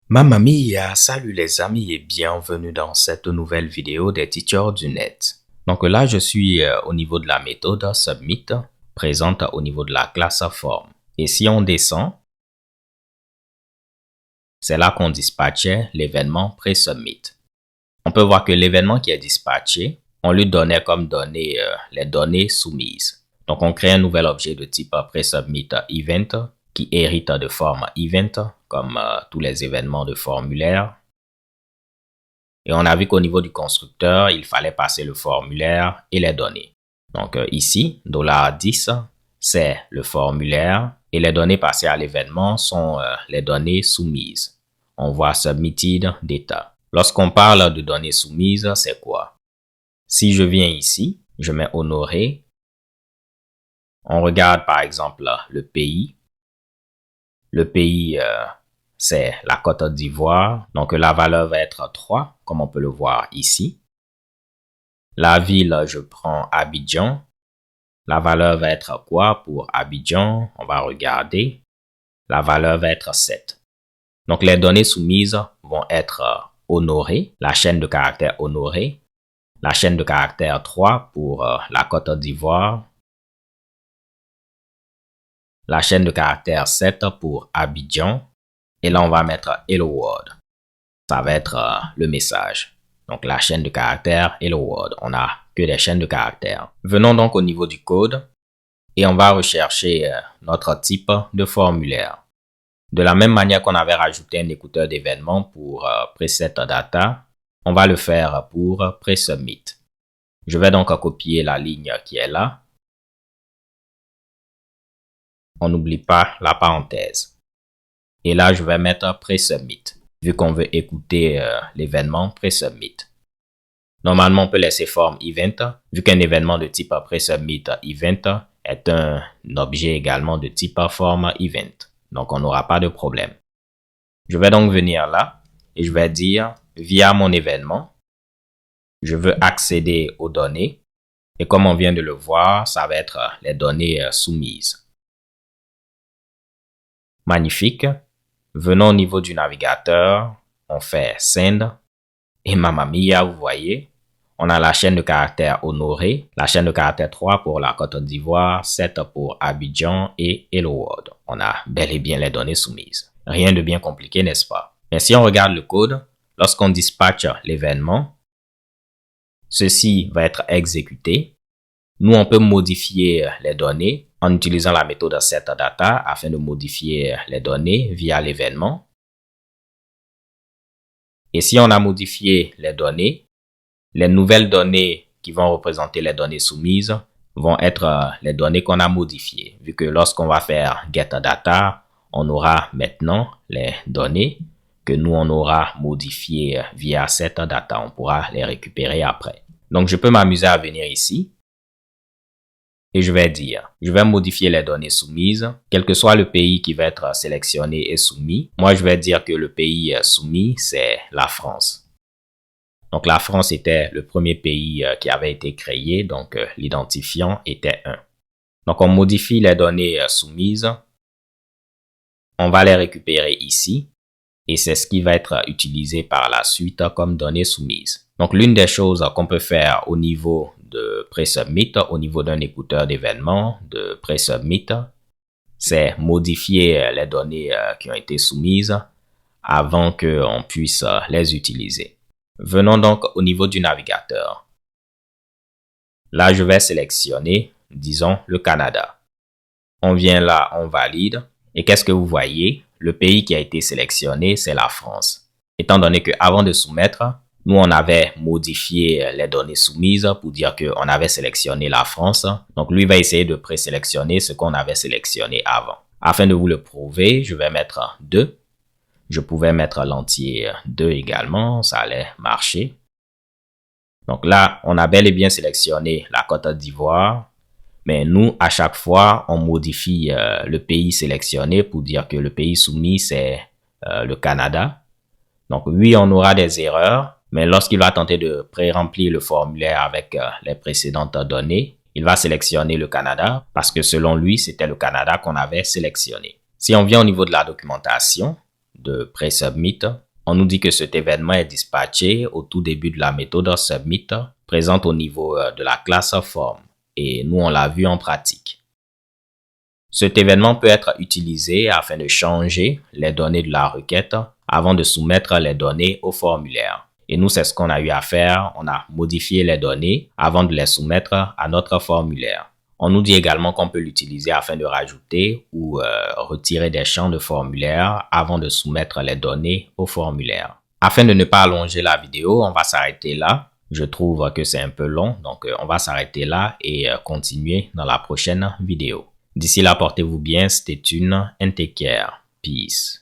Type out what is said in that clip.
Mamma mia, salut les amis et bienvenue dans cette nouvelle vidéo des teachers du net. Donc là, je suis au niveau de la méthode Submit, présente au niveau de la classe Form. Et si on descend, c'est là qu'on dispatchait l'événement pré-submit. On peut voir que l'événement qui est dispatché, on lui donnait comme données les données soumises. Donc on crée un nouvel objet de type pré-submit event qui hérite de forme event comme tous les événements de formulaire. Et on a vu qu'au niveau du constructeur, il fallait passer le formulaire et les données. Donc ici, $10, c'est le formulaire et les données passées à l'événement sont les données soumises. On voit Submitted Data. Lorsqu'on parle de données soumises, c'est quoi? Si je viens ici, je mets honoré. On regarde par exemple le pays. Le pays, c'est la Côte d'Ivoire. Donc la valeur va être 3, comme on peut le voir ici. La ville, je prends Abidjan. La valeur va être quoi pour Abidjan? On va regarder. La valeur va être 7. Donc les données soumises vont être honorées, la chaîne de caractères honorée, la chaîne de caractères 3 pour la Côte d'Ivoire, la chaîne de caractères 7 pour Abidjan, et là on va mettre Hello World. Ça va être le message. Donc la chaîne de caractères Hello World. On n'a que des chaînes de caractères. Venons donc au niveau du code et on va rechercher notre type de formulaire. De la même manière qu'on avait rajouté un écouteur d'événements pour preset data, on va le faire pour pre-submit. Je vais donc copier la ligne qui est là. On n'oublie pas la parenthèse. Et là, je vais mettre pre-submit, vu qu'on veut écouter l'événement pre-submit. Normalement, on peut laisser forme event, vu qu'un événement de type pre-submit event est un objet également de type forme event. Donc, on n'aura pas de problème. Je vais donc venir là et je vais dire via mon événement, je veux accéder aux données. Et comme on vient de le voir, ça va être les données soumises. Magnifique. Venons au niveau du navigateur. On fait Send. Et mamma mia, vous voyez, on a la chaîne de caractères honorée, la chaîne de caractères 3 pour la Côte d'Ivoire, 7 pour Abidjan et Hello World. On a bel et bien les données soumises. Rien de bien compliqué, n'est-ce pas? Mais si on regarde le code, lorsqu'on dispatche l'événement, ceci va être exécuté. Nous, on peut modifier les données en utilisant la méthode setData afin de modifier les données via l'événement. Et si on a modifié les données, les nouvelles données qui vont représenter les données soumises vont être les données qu'on a modifiées. Vu que lorsqu'on va faire getData, on aura maintenant les données que nous, on aura modifiées via setData. On pourra les récupérer après. Donc, je peux m'amuser à venir ici. Et je vais dire, je vais modifier les données soumises, quel que soit le pays qui va être sélectionné et soumis. Moi, je vais dire que le pays soumis, c'est la France. Donc, la France était le premier pays qui avait été créé, donc l'identifiant était 1. Donc, on modifie les données soumises. On va les récupérer ici et c'est ce qui va être utilisé par la suite comme données soumises. Donc, l'une des choses qu'on peut faire au niveau de pre-submit, au niveau d'un écouteur d'événements de pre-submit, c'est modifier les données qui ont été soumises avant qu'on puisse les utiliser. Venons donc au niveau du navigateur. Là, je vais sélectionner, disons, le Canada. On vient là, on valide. Et qu'est-ce que vous voyez? Le pays qui a été sélectionné, c'est la France. Étant donné qu'avant de soumettre, nous, on avait modifié les données soumises pour dire qu'on avait sélectionné la France. Donc, lui va essayer de présélectionner ce qu'on avait sélectionné avant. Afin de vous le prouver, je vais mettre 2. Je pouvais mettre l'entier 2 également, ça allait marcher. Donc là, on a bel et bien sélectionné la Côte d'Ivoire. Mais nous, à chaque fois, on modifie le pays sélectionné pour dire que le pays soumis, c'est le Canada. Donc oui, on aura des erreurs. Mais lorsqu'il va tenter de pré-remplir le formulaire avec les précédentes données, Il va sélectionner le Canada parce que selon lui, c'était le Canada qu'on avait sélectionné. Si on vient au niveau de la documentation de pré-submit, on nous dit que cet événement est dispatché au tout début de la méthode submit présente au niveau de la classe form et nous on l'a vu en pratique. Cet événement peut être utilisé afin de changer les données de la requête avant de soumettre les données au formulaire. Et nous, c'est ce qu'on a eu à faire. On a modifié les données avant de les soumettre à notre formulaire. On nous dit également qu'on peut l'utiliser afin de rajouter ou retirer des champs de formulaire avant de soumettre les données au formulaire. Afin de ne pas allonger la vidéo, on va s'arrêter là. Je trouve que c'est un peu long, donc on va s'arrêter là et continuer dans la prochaine vidéo. D'ici là, portez-vous bien, c'était une and take care. Peace.